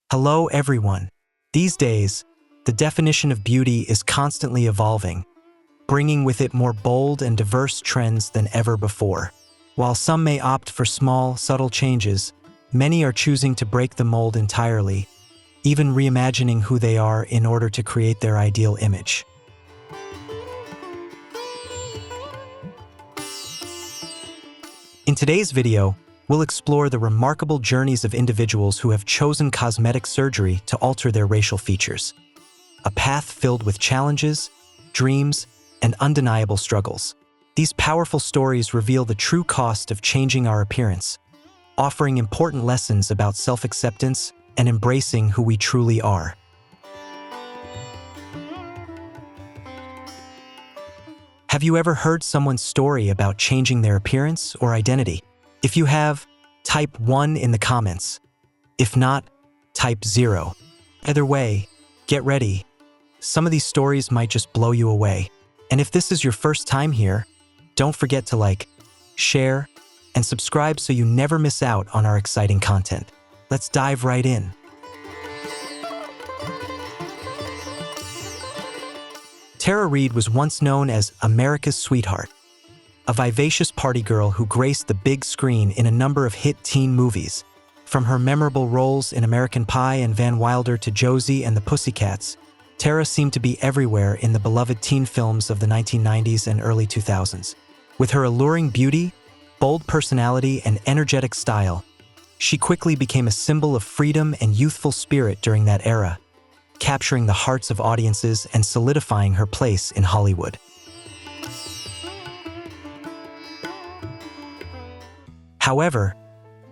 Hello, everyone. These days, the definition of beauty is constantly evolving, bringing with it more bold and diverse trends than ever before. While some may opt for small, subtle changes, many are choosing to break the mold entirely, even reimagining who they are in order to create their ideal image. In today's video, we'll explore the remarkable journeys of individuals who have chosen cosmetic surgery to alter their racial features. A path filled with challenges, dreams, and undeniable struggles. These powerful stories reveal the true cost of changing our appearance, offering important lessons about self-acceptance and embracing who we truly are. Have you ever heard someone's story about changing their appearance or identity? If you have, type 1 in the comments. If not, type 0. Either way, get ready. Some of these stories might just blow you away. And if this is your first time here, don't forget to like, share, and subscribe so you never miss out on our exciting content. Let's dive right in. Tara Reid was once known as America's sweetheart, a vivacious party girl who graced the big screen in a number of hit teen movies. From her memorable roles in American Pie and Van Wilder to Josie and the Pussycats, Tara seemed to be everywhere in the beloved teen films of the 1990s and early 2000s. With her alluring beauty, bold personality, and energetic style, she quickly became a symbol of freedom and youthful spirit during that era, capturing the hearts of audiences and solidifying her place in Hollywood. However,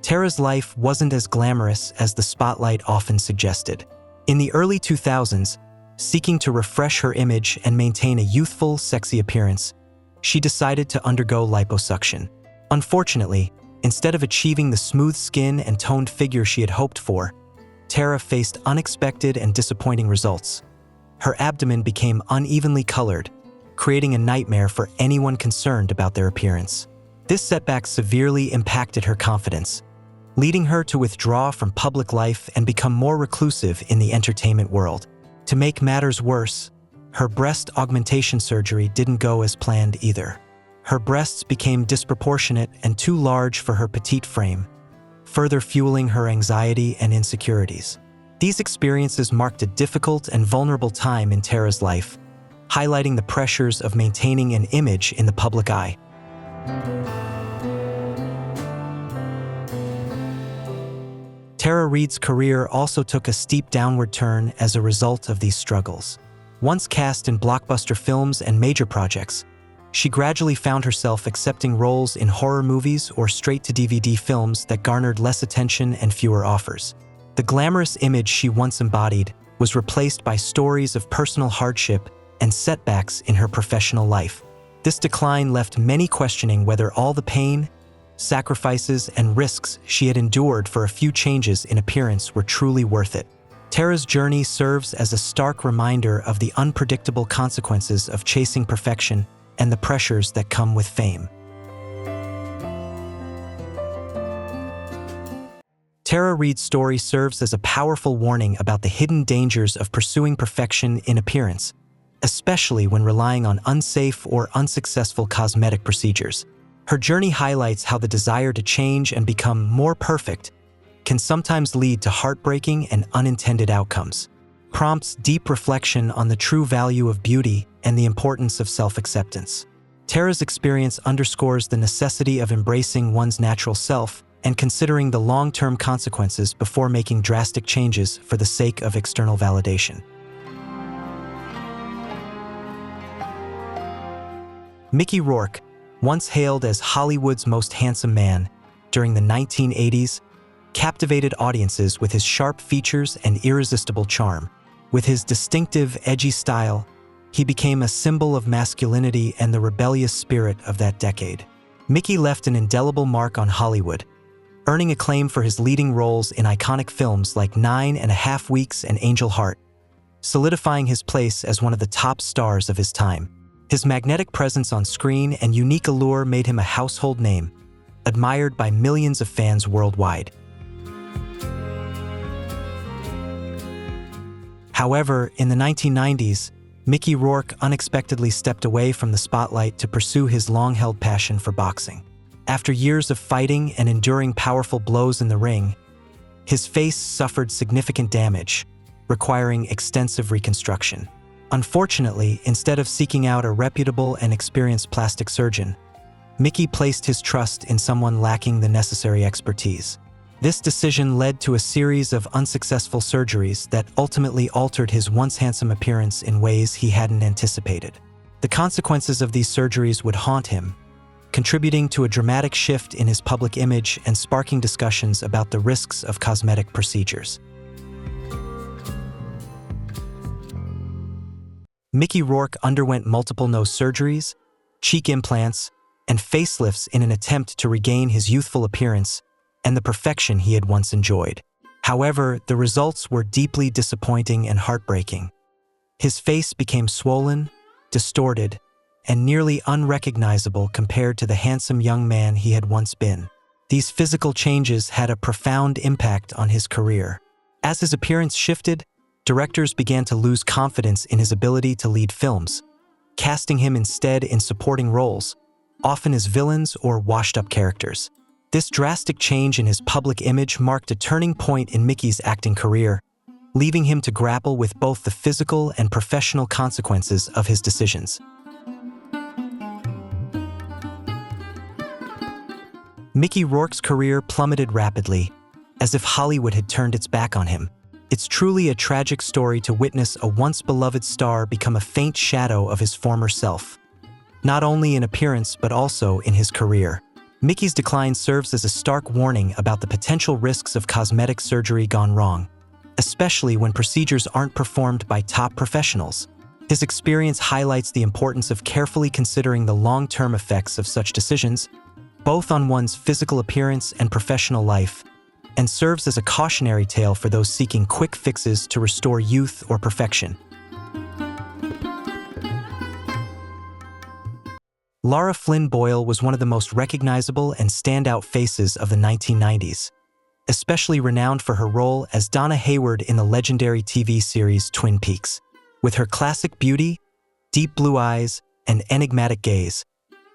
Tara's life wasn't as glamorous as the spotlight often suggested. In the early 2000s, seeking to refresh her image and maintain a youthful, sexy appearance, she decided to undergo liposuction. Unfortunately, instead of achieving the smooth skin and toned figure she had hoped for, Tara faced unexpected and disappointing results. Her abdomen became unevenly colored, creating a nightmare for anyone concerned about their appearance. This setback severely impacted her confidence, leading her to withdraw from public life and become more reclusive in the entertainment world. To make matters worse, her breast augmentation surgery didn't go as planned either. Her breasts became disproportionate and too large for her petite frame, further fueling her anxiety and insecurities. These experiences marked a difficult and vulnerable time in Tara's life, highlighting the pressures of maintaining an image in the public eye. Tara Reid's career also took a steep downward turn as a result of these struggles. Once cast in blockbuster films and major projects, she gradually found herself accepting roles in horror movies or straight-to-DVD films that garnered less attention and fewer offers. The glamorous image she once embodied was replaced by stories of personal hardship and setbacks in her professional life. This decline left many questioning whether all the pain, sacrifices, and risks she had endured for a few changes in appearance were truly worth it. Tara's journey serves as a stark reminder of the unpredictable consequences of chasing perfection and the pressures that come with fame. Tara Reid's story serves as a powerful warning about the hidden dangers of pursuing perfection in appearance, especially when relying on unsafe or unsuccessful cosmetic procedures. Her journey highlights how the desire to change and become more perfect can sometimes lead to heartbreaking and unintended outcomes. Prompts deep reflection on the true value of beauty and the importance of self-acceptance. Tara's experience underscores the necessity of embracing one's natural self and considering the long-term consequences before making drastic changes for the sake of external validation. Mickey Rourke, once hailed as Hollywood's most handsome man, during the 1980s, captivated audiences with his sharp features and irresistible charm. With his distinctive, edgy style, he became a symbol of masculinity and the rebellious spirit of that decade. Mickey left an indelible mark on Hollywood, earning acclaim for his leading roles in iconic films like 9½ Weeks and Angel Heart, solidifying his place as one of the top stars of his time. His magnetic presence on screen and unique allure made him a household name, admired by millions of fans worldwide. However, in the 1990s, Mickey Rourke unexpectedly stepped away from the spotlight to pursue his long-held passion for boxing. After years of fighting and enduring powerful blows in the ring, his face suffered significant damage, requiring extensive reconstruction. Unfortunately, instead of seeking out a reputable and experienced plastic surgeon, Mickey placed his trust in someone lacking the necessary expertise. This decision led to a series of unsuccessful surgeries that ultimately altered his once handsome appearance in ways he hadn't anticipated. The consequences of these surgeries would haunt him, contributing to a dramatic shift in his public image and sparking discussions about the risks of cosmetic procedures. Mickey Rourke underwent multiple nose surgeries, cheek implants, and facelifts in an attempt to regain his youthful appearance and the perfection he had once enjoyed. However, the results were deeply disappointing and heartbreaking. His face became swollen, distorted, and nearly unrecognizable compared to the handsome young man he had once been. These physical changes had a profound impact on his career. As his appearance shifted, directors began to lose confidence in his ability to lead films, casting him instead in supporting roles, often as villains or washed-up characters. This drastic change in his public image marked a turning point in Mickey's acting career, leaving him to grapple with both the physical and professional consequences of his decisions. Mickey Rourke's career plummeted rapidly, as if Hollywood had turned its back on him. It's truly a tragic story to witness a once-beloved star become a faint shadow of his former self, not only in appearance but also in his career. Mickey's decline serves as a stark warning about the potential risks of cosmetic surgery gone wrong, especially when procedures aren't performed by top professionals. His experience highlights the importance of carefully considering the long-term effects of such decisions, both on one's physical appearance and professional life, and serves as a cautionary tale for those seeking quick fixes to restore youth or perfection. Lara Flynn Boyle was one of the most recognizable and standout faces of the 1990s, especially renowned for her role as Donna Hayward in the legendary TV series Twin Peaks. With her classic beauty, deep blue eyes, and enigmatic gaze,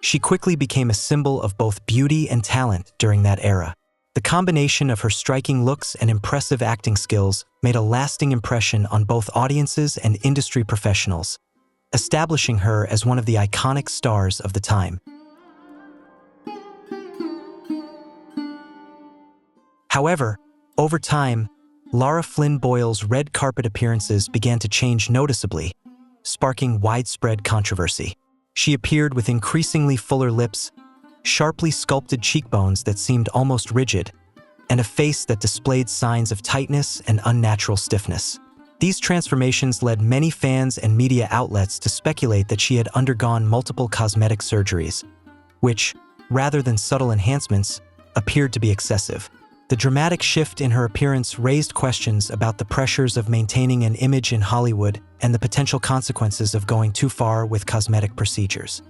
she quickly became a symbol of both beauty and talent during that era. The combination of her striking looks and impressive acting skills made a lasting impression on both audiences and industry professionals, establishing her as one of the iconic stars of the time. However, over time, Lara Flynn Boyle's red carpet appearances began to change noticeably, sparking widespread controversy. She appeared with increasingly fuller lips, sharply sculpted cheekbones that seemed almost rigid, and a face that displayed signs of tightness and unnatural stiffness. These transformations led many fans and media outlets to speculate that she had undergone multiple cosmetic surgeries, which, rather than subtle enhancements, appeared to be excessive. The dramatic shift in her appearance raised questions about the pressures of maintaining an image in Hollywood and the potential consequences of going too far with cosmetic procedures.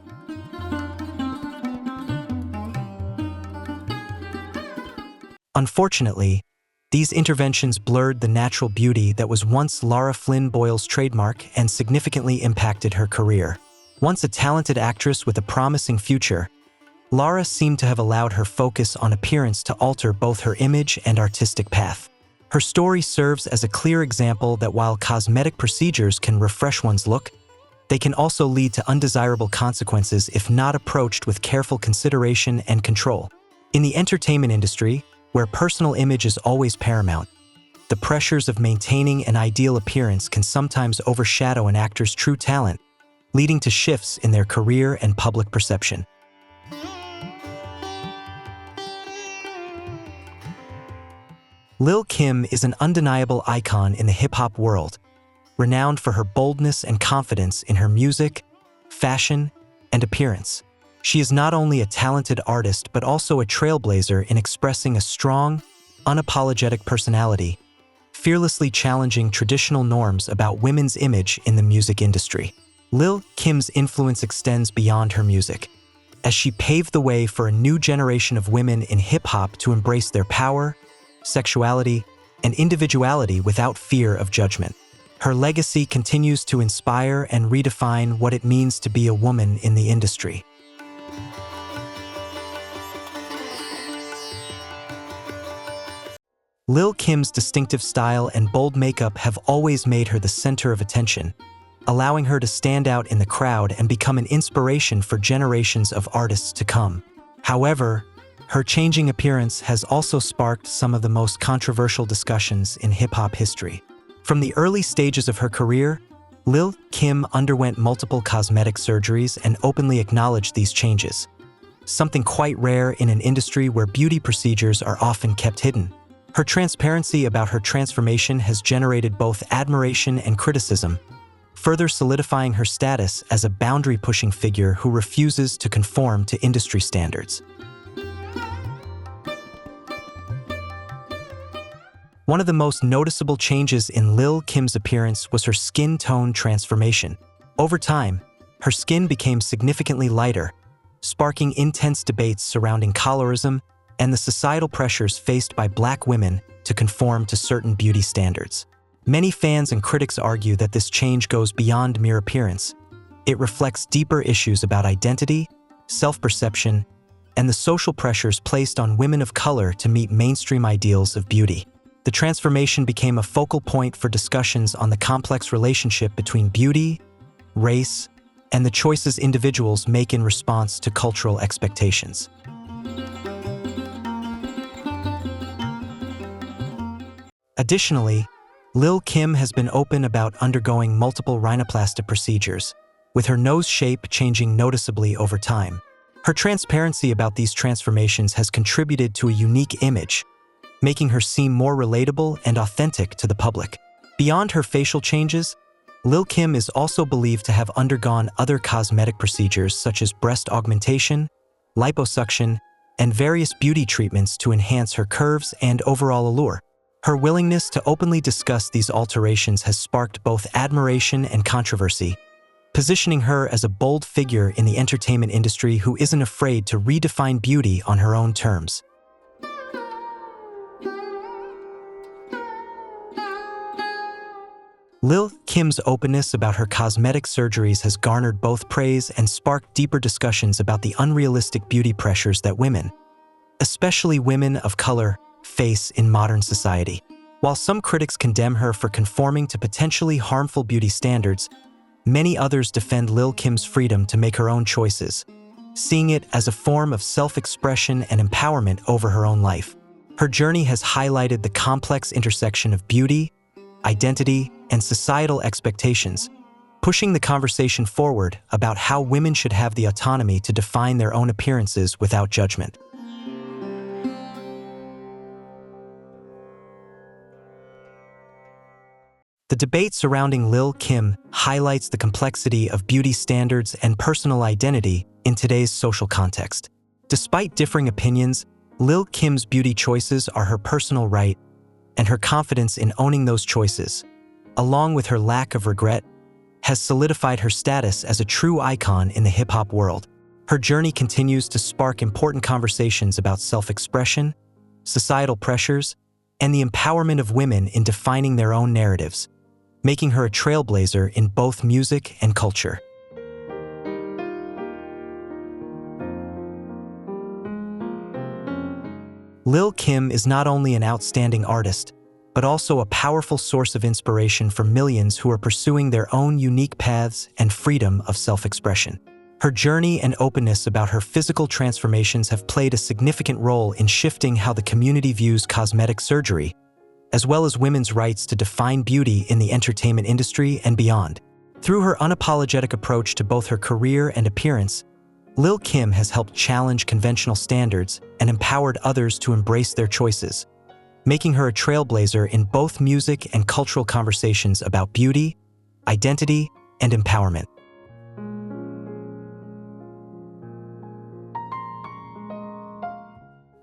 Unfortunately, these interventions blurred the natural beauty that was once Lara Flynn Boyle's trademark and significantly impacted her career. Once a talented actress with a promising future, Lara seemed to have allowed her focus on appearance to alter both her image and artistic path. Her story serves as a clear example that while cosmetic procedures can refresh one's look, they can also lead to undesirable consequences if not approached with careful consideration and control. In the entertainment industry, where personal image is always paramount, the pressures of maintaining an ideal appearance can sometimes overshadow an actor's true talent, leading to shifts in their career and public perception. Lil Kim is an undeniable icon in the hip-hop world, renowned for her boldness and confidence in her music, fashion, and appearance. She is not only a talented artist but also a trailblazer in expressing a strong, unapologetic personality, fearlessly challenging traditional norms about women's image in the music industry. Lil Kim's influence extends beyond her music, as she paved the way for a new generation of women in hip-hop to embrace their power, sexuality, and individuality without fear of judgment. Her legacy continues to inspire and redefine what it means to be a woman in the industry. Lil Kim's distinctive style and bold makeup have always made her the center of attention, allowing her to stand out in the crowd and become an inspiration for generations of artists to come. However, her changing appearance has also sparked some of the most controversial discussions in hip-hop history. From the early stages of her career, Lil Kim underwent multiple cosmetic surgeries and openly acknowledged these changes, something quite rare in an industry where beauty procedures are often kept hidden. Her transparency about her transformation has generated both admiration and criticism, further solidifying her status as a boundary-pushing figure who refuses to conform to industry standards. One of the most noticeable changes in Lil Kim's appearance was her skin tone transformation. Over time, her skin became significantly lighter, sparking intense debates surrounding colorism and the societal pressures faced by Black women to conform to certain beauty standards. Many fans and critics argue that this change goes beyond mere appearance. It reflects deeper issues about identity, self-perception, and the social pressures placed on women of color to meet mainstream ideals of beauty. The transformation became a focal point for discussions on the complex relationship between beauty, race, and the choices individuals make in response to cultural expectations. Additionally, Lil Kim has been open about undergoing multiple rhinoplasty procedures, with her nose shape changing noticeably over time. Her transparency about these transformations has contributed to a unique image, making her seem more relatable and authentic to the public. Beyond her facial changes, Lil Kim is also believed to have undergone other cosmetic procedures such as breast augmentation, liposuction, and various beauty treatments to enhance her curves and overall allure. Her willingness to openly discuss these alterations has sparked both admiration and controversy, positioning her as a bold figure in the entertainment industry who isn't afraid to redefine beauty on her own terms. Lil Kim's openness about her cosmetic surgeries has garnered both praise and sparked deeper discussions about the unrealistic beauty pressures that women, especially women of color, face in modern society. While some critics condemn her for conforming to potentially harmful beauty standards, many others defend Lil Kim's freedom to make her own choices, seeing it as a form of self-expression and empowerment over her own life. Her journey has highlighted the complex intersection of beauty, identity, and societal expectations, pushing the conversation forward about how women should have the autonomy to define their own appearances without judgment. The debate surrounding Lil Kim highlights the complexity of beauty standards and personal identity in today's social context. Despite differing opinions, Lil Kim's beauty choices are her personal right, and her confidence in owning those choices, along with her lack of regret, has solidified her status as a true icon in the hip-hop world. Her journey continues to spark important conversations about self-expression, societal pressures, and the empowerment of women in defining their own narratives, making her a trailblazer in both music and culture. Lil Kim is not only an outstanding artist, but also a powerful source of inspiration for millions who are pursuing their own unique paths and freedom of self-expression. Her journey and openness about her physical transformations have played a significant role in shifting how the community views cosmetic surgery, as well as women's rights to define beauty in the entertainment industry and beyond. Through her unapologetic approach to both her career and appearance, Lil Kim has helped challenge conventional standards and empowered others to embrace their choices, making her a trailblazer in both music and cultural conversations about beauty, identity, and empowerment.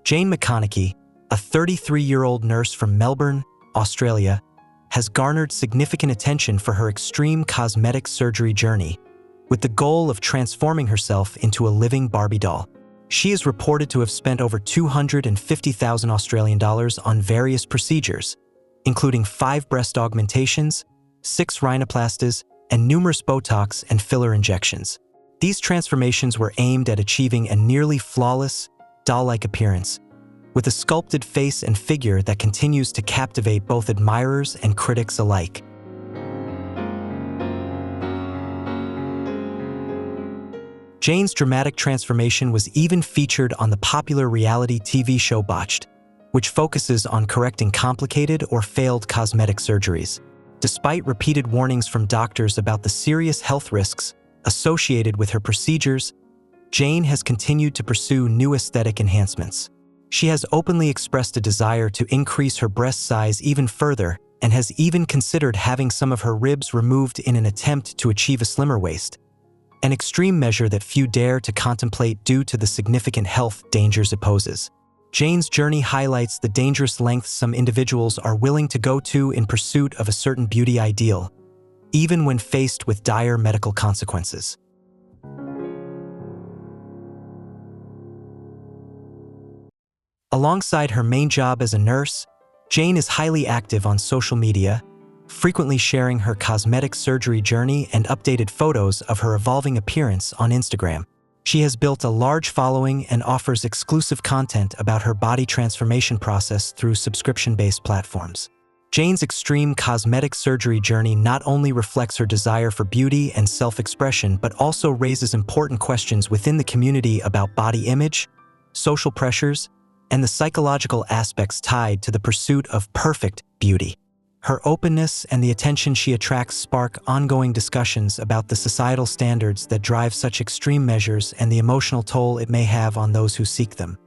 Jane McConaughey, a 33-year-old nurse from Melbourne, Australia, has garnered significant attention for her extreme cosmetic surgery journey, with the goal of transforming herself into a living Barbie doll. She is reported to have spent over 250,000 Australian dollars on various procedures, including 5 breast augmentations, 6 rhinoplasties, and numerous Botox and filler injections. These transformations were aimed at achieving a nearly flawless, doll-like appearance, with a sculpted face and figure that continues to captivate both admirers and critics alike. Jane's dramatic transformation was even featured on the popular reality TV show Botched, which focuses on correcting complicated or failed cosmetic surgeries. Despite repeated warnings from doctors about the serious health risks associated with her procedures, Jane has continued to pursue new aesthetic enhancements. She has openly expressed a desire to increase her breast size even further and has even considered having some of her ribs removed in an attempt to achieve a slimmer waist, an extreme measure that few dare to contemplate due to the significant health dangers it poses. Jane's journey highlights the dangerous lengths some individuals are willing to go to in pursuit of a certain beauty ideal, even when faced with dire medical consequences. Alongside her main job as a nurse, Jane is highly active on social media, frequently sharing her cosmetic surgery journey and updated photos of her evolving appearance on Instagram. She has built a large following and offers exclusive content about her body transformation process through subscription-based platforms. Jane's extreme cosmetic surgery journey not only reflects her desire for beauty and self-expression but also raises important questions within the community about body image, social pressures, and the psychological aspects tied to the pursuit of perfect beauty. Her openness and the attention she attracts spark ongoing discussions about the societal standards that drive such extreme measures and the emotional toll it may have on those who seek them.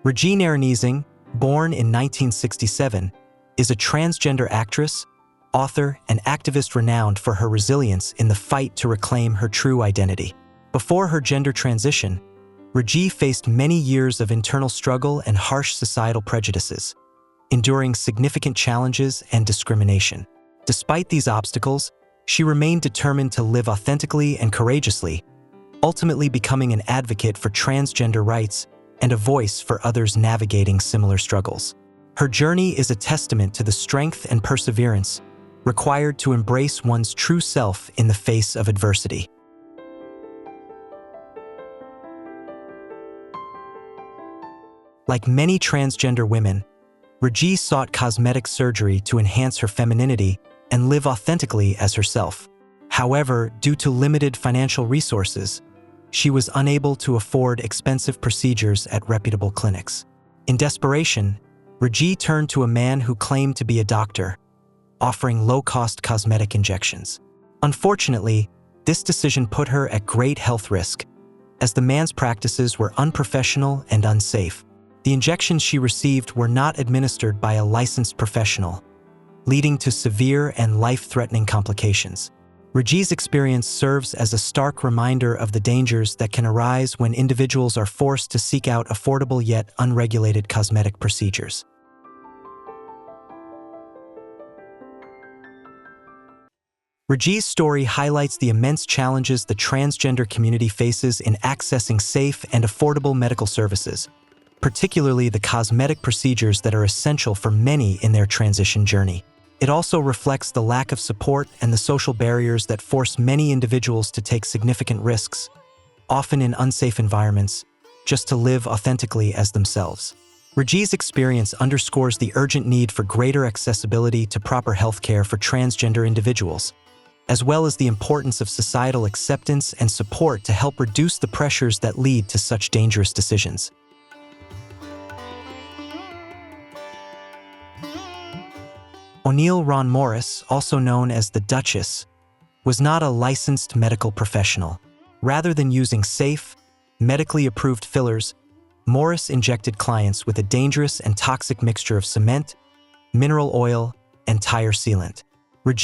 Reid, born in 1967, is a transgender actress, author, and activist renowned for her resilience in the fight to reclaim her true identity. Before her gender transition, Reid faced many years of internal struggle and harsh societal prejudices, enduring significant challenges and discrimination. Despite these obstacles, she remained determined to live authentically and courageously, ultimately becoming an advocate for transgender rights and a voice for others navigating similar struggles. Her journey is a testament to the strength and perseverance required to embrace one's true self in the face of adversity. Like many transgender women, Reid sought cosmetic surgery to enhance her femininity and live authentically as herself. However, due to limited financial resources, she was unable to afford expensive procedures at reputable clinics. In desperation, Reid turned to a man who claimed to be a doctor, offering low-cost cosmetic injections. Unfortunately, this decision put her at great health risk, as the man's practices were unprofessional and unsafe. The injections she received were not administered by a licensed professional, leading to severe and life-threatening complications. Reid's experience serves as a stark reminder of the dangers that can arise when individuals are forced to seek out affordable yet unregulated cosmetic procedures. Reid's story highlights the immense challenges the transgender community faces in accessing safe and affordable medical services, particularly the cosmetic procedures that are essential for many in their transition journey. It also reflects the lack of support and the social barriers that force many individuals to take significant risks, often in unsafe environments, just to live authentically as themselves. Reid's experience underscores the urgent need for greater accessibility to proper healthcare for transgender individuals, as well as the importance of societal acceptance and support to help reduce the pressures that lead to such dangerous decisions. O'Neill Ron Morris, also known as the Duchess, was not a licensed medical professional. Rather than using safe, medically approved fillers, Morris injected clients with a dangerous and toxic mixture of cement, mineral oil, and tire sealant. Reid,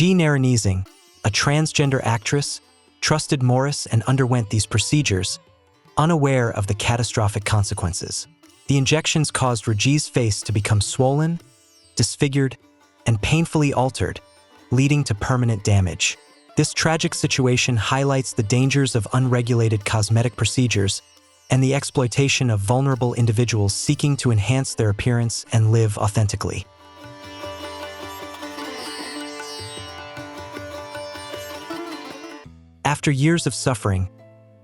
a transgender actress, trusted Morris and underwent these procedures, unaware of the catastrophic consequences. The injections caused Reid's face to become swollen, disfigured, and painfully altered, leading to permanent damage. This tragic situation highlights the dangers of unregulated cosmetic procedures and the exploitation of vulnerable individuals seeking to enhance their appearance and live authentically. After years of suffering,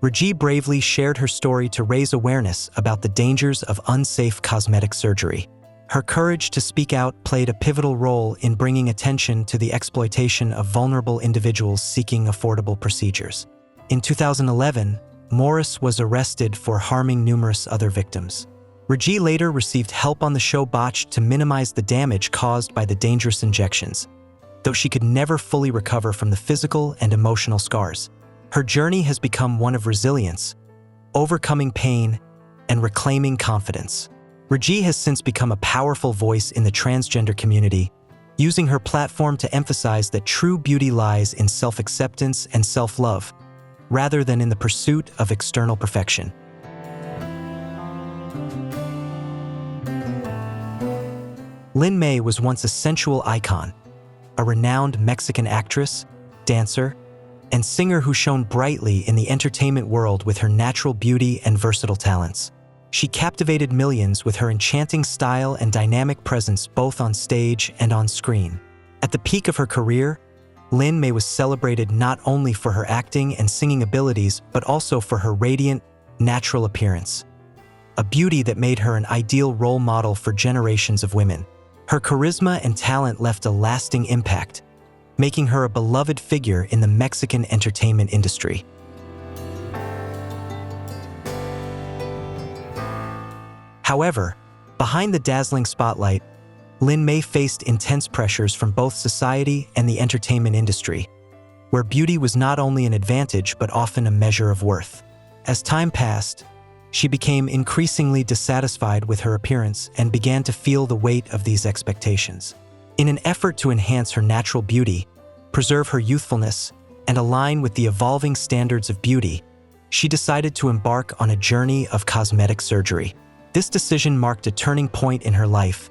Reid bravely shared her story to raise awareness about the dangers of unsafe cosmetic surgery. Her courage to speak out played a pivotal role in bringing attention to the exploitation of vulnerable individuals seeking affordable procedures. In 2011, Morris was arrested for harming numerous other victims. Reid later received help on the show Botched to minimize the damage caused by the dangerous injections, though she could never fully recover from the physical and emotional scars. Her journey has become one of resilience, overcoming pain, and reclaiming confidence. Reid has since become a powerful voice in the transgender community, using her platform to emphasize that true beauty lies in self-acceptance and self-love, rather than in the pursuit of external perfection. Lin May was once a sensual icon, a renowned Mexican actress, dancer, and singer who shone brightly in the entertainment world with her natural beauty and versatile talents. She captivated millions with her enchanting style and dynamic presence both on stage and on screen. At the peak of her career, Lin May was celebrated not only for her acting and singing abilities, but also for her radiant, natural appearance, a beauty that made her an ideal role model for generations of women. Her charisma and talent left a lasting impact, making her a beloved figure in the Mexican entertainment industry. However, behind the dazzling spotlight, Lin May faced intense pressures from both society and the entertainment industry, where beauty was not only an advantage but often a measure of worth. As time passed, she became increasingly dissatisfied with her appearance and began to feel the weight of these expectations. In an effort to enhance her natural beauty, preserve her youthfulness, and align with the evolving standards of beauty, she decided to embark on a journey of cosmetic surgery. This decision marked a turning point in her life,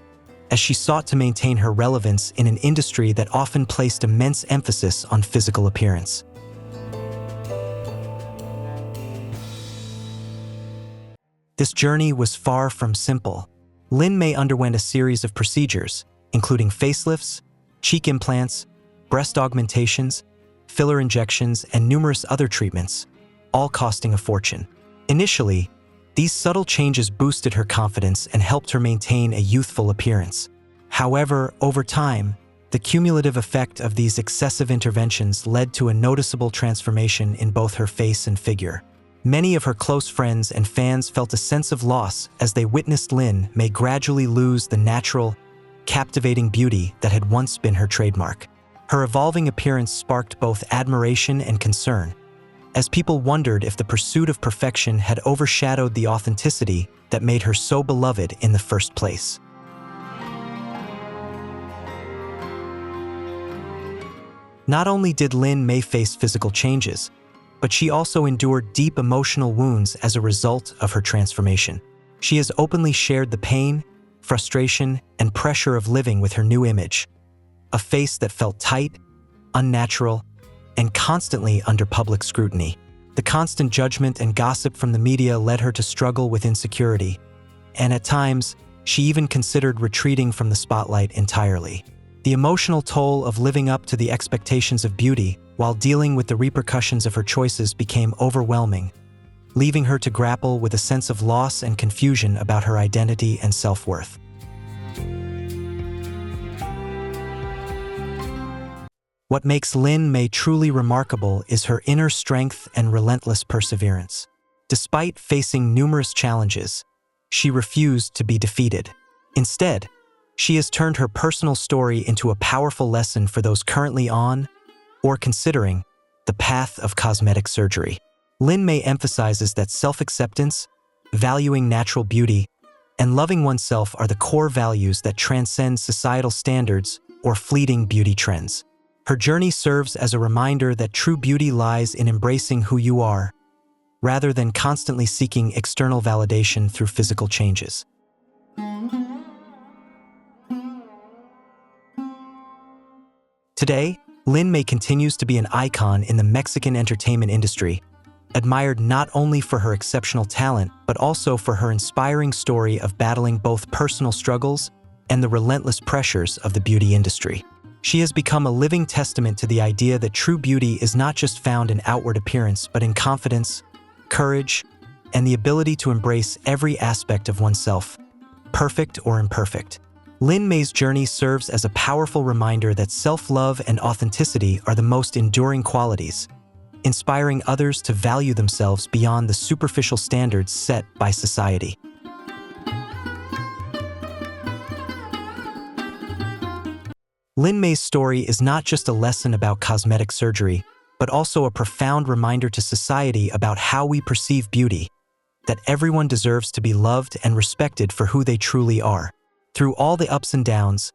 as she sought to maintain her relevance in an industry that often placed immense emphasis on physical appearance. This journey was far from simple. Lin May underwent a series of procedures, including facelifts, cheek implants, breast augmentations, filler injections, and numerous other treatments, all costing a fortune. Initially, these subtle changes boosted her confidence and helped her maintain a youthful appearance. However, over time, the cumulative effect of these excessive interventions led to a noticeable transformation in both her face and figure. Many of her close friends and fans felt a sense of loss as they witnessed Lin May gradually lose the natural, captivating beauty that had once been her trademark. Her evolving appearance sparked both admiration and concern, as people wondered if the pursuit of perfection had overshadowed the authenticity that made her so beloved in the first place. Not only did Lin May face physical changes, but she also endured deep emotional wounds as a result of her transformation. She has openly shared the pain, frustration, and pressure of living with her new image, a face that felt tight, unnatural, and constantly under public scrutiny. The constant judgment and gossip from the media led her to struggle with insecurity, and at times, she even considered retreating from the spotlight entirely. The emotional toll of living up to the expectations of beauty while dealing with the repercussions of her choices became overwhelming, leaving her to grapple with a sense of loss and confusion about her identity and self-worth. What makes Lin May truly remarkable is her inner strength and relentless perseverance. Despite facing numerous challenges, she refused to be defeated. Instead, she has turned her personal story into a powerful lesson for those currently on or considering the path of cosmetic surgery. Lin May emphasizes that self-acceptance, valuing natural beauty, and loving oneself are the core values that transcend societal standards or fleeting beauty trends. Her journey serves as a reminder that true beauty lies in embracing who you are, rather than constantly seeking external validation through physical changes. Today, Lin May continues to be an icon in the Mexican entertainment industry, admired not only for her exceptional talent, but also for her inspiring story of battling both personal struggles and the relentless pressures of the beauty industry. She has become a living testament to the idea that true beauty is not just found in outward appearance, but in confidence, courage, and the ability to embrace every aspect of oneself, perfect or imperfect. Lin May's journey serves as a powerful reminder that self-love and authenticity are the most enduring qualities, inspiring others to value themselves beyond the superficial standards set by society. Lin May's story is not just a lesson about cosmetic surgery, but also a profound reminder to society about how we perceive beauty, that everyone deserves to be loved and respected for who they truly are. Through all the ups and downs,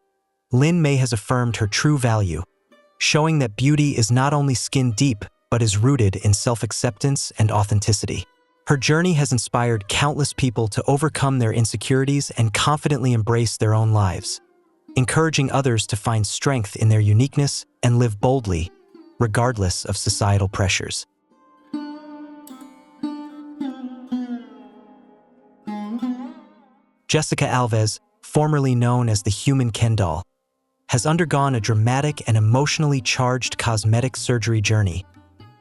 Lin May has affirmed her true value, showing that beauty is not only skin deep, but is rooted in self-acceptance and authenticity. Her journey has inspired countless people to overcome their insecurities and confidently embrace their own lives, encouraging others to find strength in their uniqueness and live boldly, regardless of societal pressures. Jessica Alves, formerly known as the Human Ken doll, has undergone a dramatic and emotionally charged cosmetic surgery journey,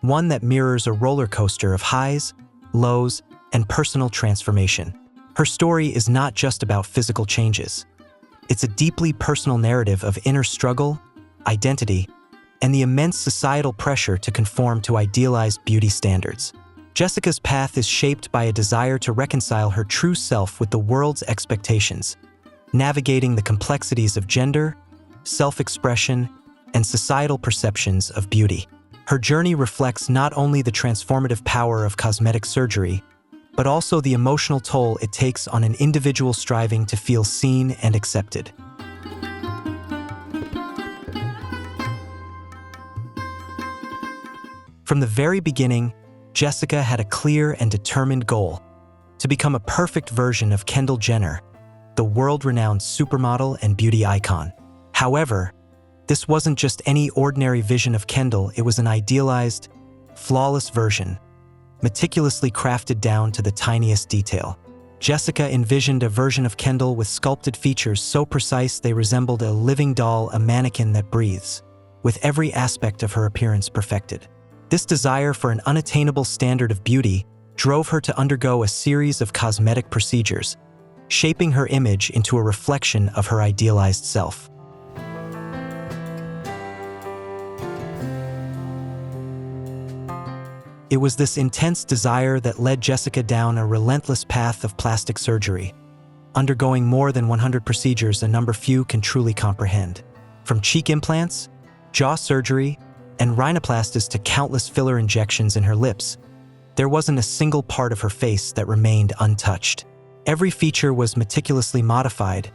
one that mirrors a roller coaster of highs, lows, and personal transformation. Her story is not just about physical changes. It's a deeply personal narrative of inner struggle, identity, and the immense societal pressure to conform to idealized beauty standards. Jessica's path is shaped by a desire to reconcile her true self with the world's expectations, navigating the complexities of gender, self-expression, and societal perceptions of beauty. Her journey reflects not only the transformative power of cosmetic surgery, but also the emotional toll it takes on an individual striving to feel seen and accepted. From the very beginning, Jessica had a clear and determined goal: to become a perfect version of Kendall Jenner, the world-renowned supermodel and beauty icon. However, this wasn't just any ordinary vision of Kendall, it was an idealized, flawless version, meticulously crafted down to the tiniest detail. Jessica envisioned a version of Kendall with sculpted features so precise they resembled a living doll, a mannequin that breathes, with every aspect of her appearance perfected. This desire for an unattainable standard of beauty drove her to undergo a series of cosmetic procedures, shaping her image into a reflection of her idealized self. It was this intense desire that led Jessica down a relentless path of plastic surgery, undergoing more than 100 procedures, a number few can truly comprehend. From cheek implants, jaw surgery, and rhinoplasties to countless filler injections in her lips, there wasn't a single part of her face that remained untouched. Every feature was meticulously modified,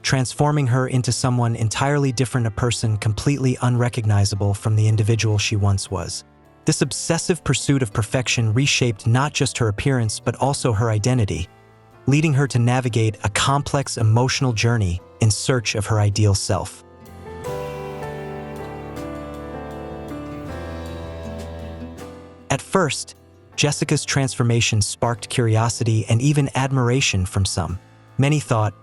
transforming her into someone entirely different, a person completely unrecognizable from the individual she once was. This obsessive pursuit of perfection reshaped not just her appearance but also her identity, leading her to navigate a complex emotional journey in search of her ideal self. At first, Jessica's transformation sparked curiosity and even admiration from some. Many thought,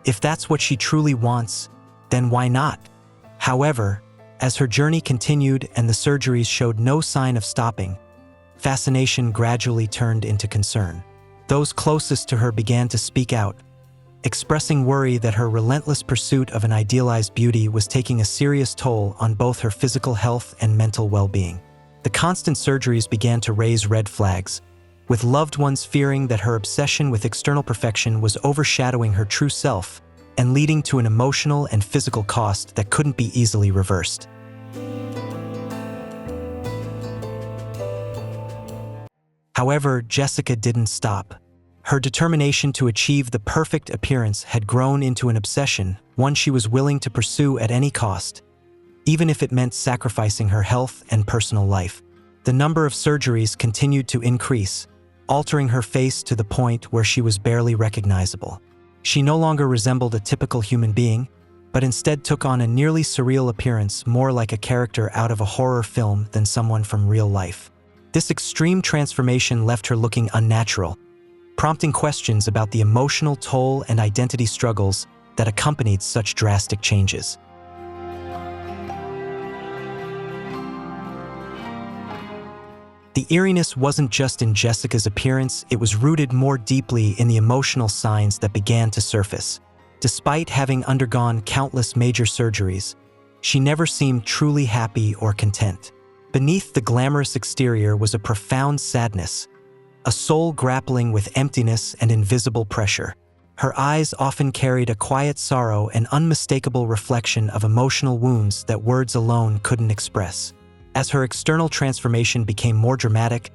if that's what she truly wants, then why not? However, as her journey continued and the surgeries showed no sign of stopping, fascination gradually turned into concern. Those closest to her began to speak out, expressing worry that her relentless pursuit of an idealized beauty was taking a serious toll on both her physical health and mental well-being. The constant surgeries began to raise red flags, with loved ones fearing that her obsession with external perfection was overshadowing her true self and leading to an emotional and physical cost that couldn't be easily reversed. However, Jessica didn't stop. Her determination to achieve the perfect appearance had grown into an obsession, one she was willing to pursue at any cost, even if it meant sacrificing her health and personal life. The number of surgeries continued to increase, altering her face to the point where she was barely recognizable. She no longer resembled a typical human being, but instead took on a nearly surreal appearance, more like a character out of a horror film than someone from real life. This extreme transformation left her looking unnatural, prompting questions about the emotional toll and identity struggles that accompanied such drastic changes. The eeriness wasn't just in Jessica's appearance, it was rooted more deeply in the emotional signs that began to surface. Despite having undergone countless major surgeries, she never seemed truly happy or content. Beneath the glamorous exterior was a profound sadness, a soul grappling with emptiness and invisible pressure. Her eyes often carried a quiet sorrow, an unmistakable reflection of emotional wounds that words alone couldn't express. As her external transformation became more dramatic,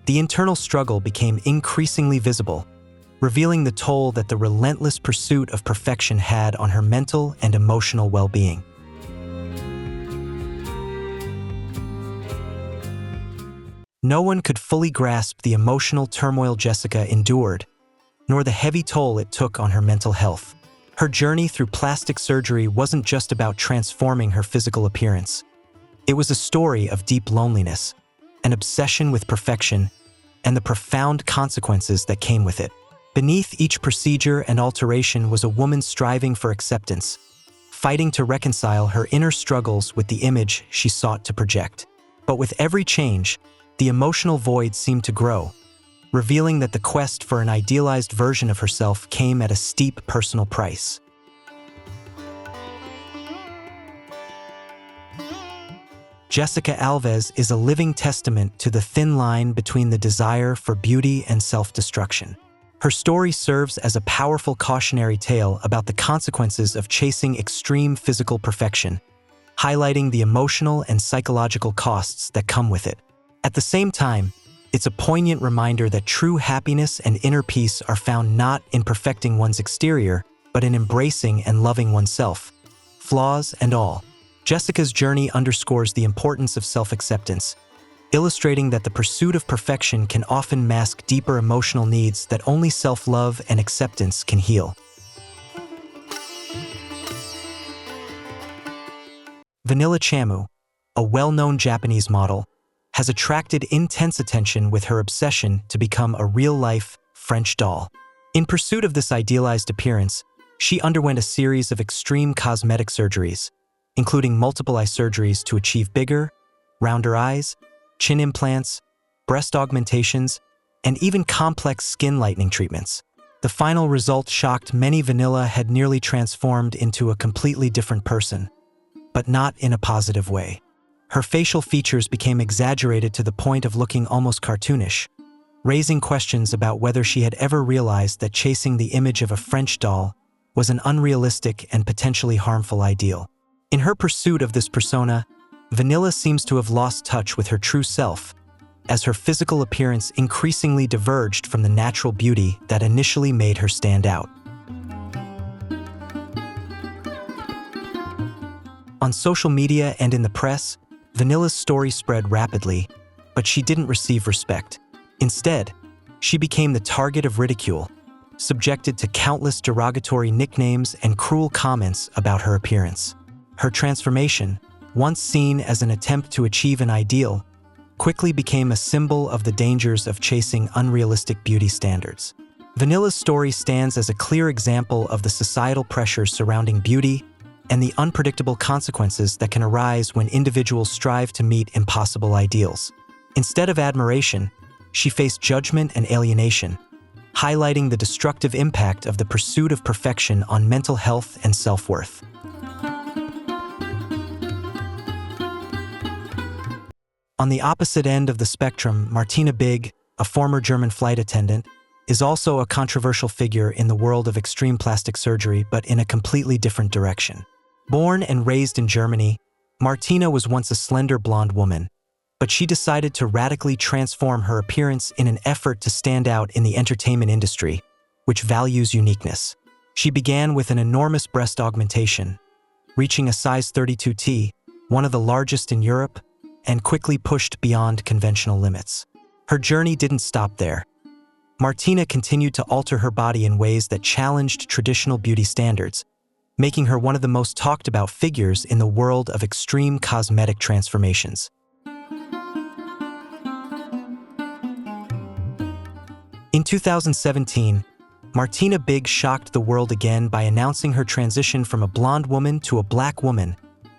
the internal struggle became increasingly visible, revealing the toll that the relentless pursuit of perfection had on her mental and emotional well-being. No one could fully grasp the emotional turmoil Jessica endured, nor the heavy toll it took on her mental health. Her journey through plastic surgery wasn't just about transforming her physical appearance. It was a story of deep loneliness, an obsession with perfection, and the profound consequences that came with it. Beneath each procedure and alteration was a woman striving for acceptance, fighting to reconcile her inner struggles with the image she sought to project. But with every change, the emotional void seemed to grow, revealing that the quest for an idealized version of herself came at a steep personal price. Jessica Alves is a living testament to the thin line between the desire for beauty and self-destruction. Her story serves as a powerful cautionary tale about the consequences of chasing extreme physical perfection, highlighting the emotional and psychological costs that come with it. At the same time, it's a poignant reminder that true happiness and inner peace are found not in perfecting one's exterior, but in embracing and loving oneself, flaws and all. Jessica's journey underscores the importance of self-acceptance, illustrating that the pursuit of perfection can often mask deeper emotional needs that only self-love and acceptance can heal. Vanilla Chamu, a well-known Japanese model, has attracted intense attention with her obsession to become a real-life French doll. In pursuit of this idealized appearance, she underwent a series of extreme cosmetic surgeries, including multiple eye surgeries to achieve bigger, rounder eyes, chin implants, breast augmentations, and even complex skin lightening treatments. The final result shocked many. Vanilla had nearly transformed into a completely different person, but not in a positive way. Her facial features became exaggerated to the point of looking almost cartoonish, raising questions about whether she had ever realized that chasing the image of a French doll was an unrealistic and potentially harmful ideal. In her pursuit of this persona, Vanilla seems to have lost touch with her true self, as her physical appearance increasingly diverged from the natural beauty that initially made her stand out. On social media and in the press, Vanilla's story spread rapidly, but she didn't receive respect. Instead, she became the target of ridicule, subjected to countless derogatory nicknames and cruel comments about her appearance. Her transformation, once seen as an attempt to achieve an ideal, quickly became a symbol of the dangers of chasing unrealistic beauty standards. Vanilla's story stands as a clear example of the societal pressures surrounding beauty and the unpredictable consequences that can arise when individuals strive to meet impossible ideals. Instead of admiration, she faced judgment and alienation, highlighting the destructive impact of the pursuit of perfection on mental health and self-worth. On the opposite end of the spectrum, Martina Big, a former German flight attendant, is also a controversial figure in the world of extreme plastic surgery, but in a completely different direction. Born and raised in Germany, Martina was once a slender blonde woman, but she decided to radically transform her appearance in an effort to stand out in the entertainment industry, which values uniqueness. She began with an enormous breast augmentation, reaching a size 32T, one of the largest in Europe, and quickly pushed beyond conventional limits. Her journey didn't stop there. Martina continued to alter her body in ways that challenged traditional beauty standards, making her one of the most talked about figures in the world of extreme cosmetic transformations. In 2017, Martina Big shocked the world again by announcing her transition from a blonde woman to a black woman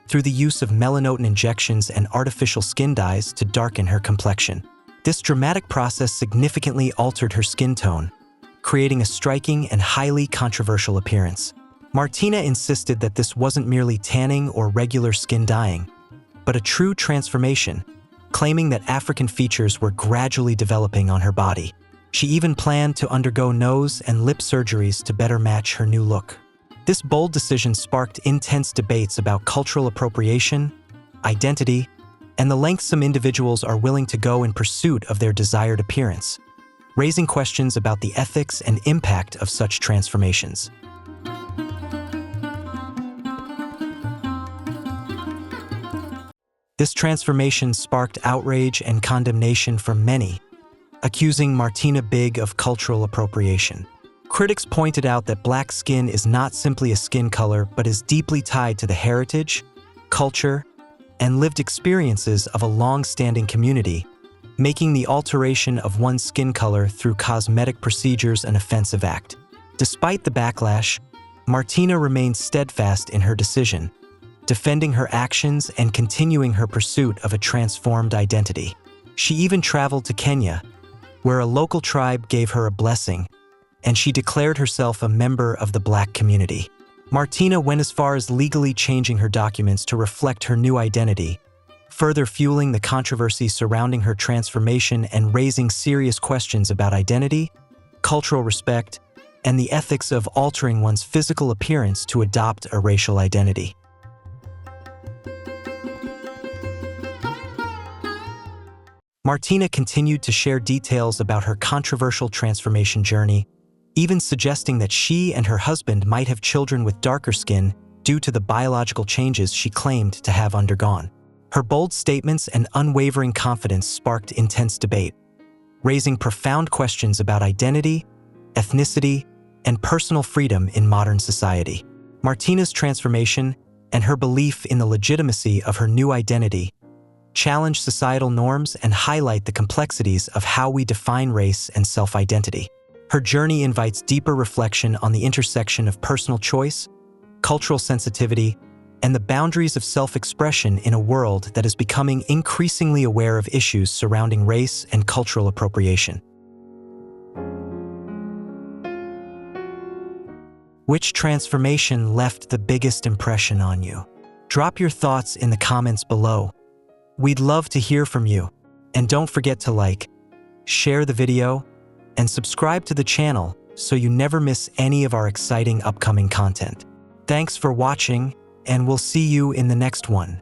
through the use of melanotin injections and artificial skin dyes to darken her complexion. This dramatic process significantly altered her skin tone, creating a striking and highly controversial appearance. Martina insisted that this wasn't merely tanning or regular skin dyeing, but a true transformation, claiming that African features were gradually developing on her body. She even planned to undergo nose and lip surgeries to better match her new look. This bold decision sparked intense debates about cultural appropriation, identity, and the lengths some individuals are willing to go in pursuit of their desired appearance, raising questions about the ethics and impact of such transformations. This transformation sparked outrage and condemnation from many, accusing Martina Big of cultural appropriation. Critics pointed out that black skin is not simply a skin color but is deeply tied to the heritage, culture, and lived experiences of a long-standing community, making the alteration of one's skin color through cosmetic procedures an offensive act. Despite the backlash, Martina remained steadfast in her decision, defending her actions and continuing her pursuit of a transformed identity. She even traveled to Kenya, where a local tribe gave her a blessing, and she declared herself a member of the black community. Martina went as far as legally changing her documents to reflect her new identity, further fueling the controversy surrounding her transformation and raising serious questions about identity, cultural respect, and the ethics of altering one's physical appearance to adopt a racial identity. Martina continued to share details about her controversial transformation journey, even suggesting that she and her husband might have children with darker skin due to the biological changes she claimed to have undergone. Her bold statements and unwavering confidence sparked intense debate, raising profound questions about identity, ethnicity, and personal freedom in modern society. Martina's transformation and her belief in the legitimacy of her new identity challenge societal norms and highlight the complexities of how we define race and self-identity. Her journey invites deeper reflection on the intersection of personal choice, cultural sensitivity, and the boundaries of self-expression in a world that is becoming increasingly aware of issues surrounding race and cultural appropriation. Which transformation left the biggest impression on you? Drop your thoughts in the comments below. We'd love to hear from you. And don't forget to like, share the video, and subscribe to the channel so you never miss any of our exciting upcoming content. Thanks for watching, and we'll see you in the next one.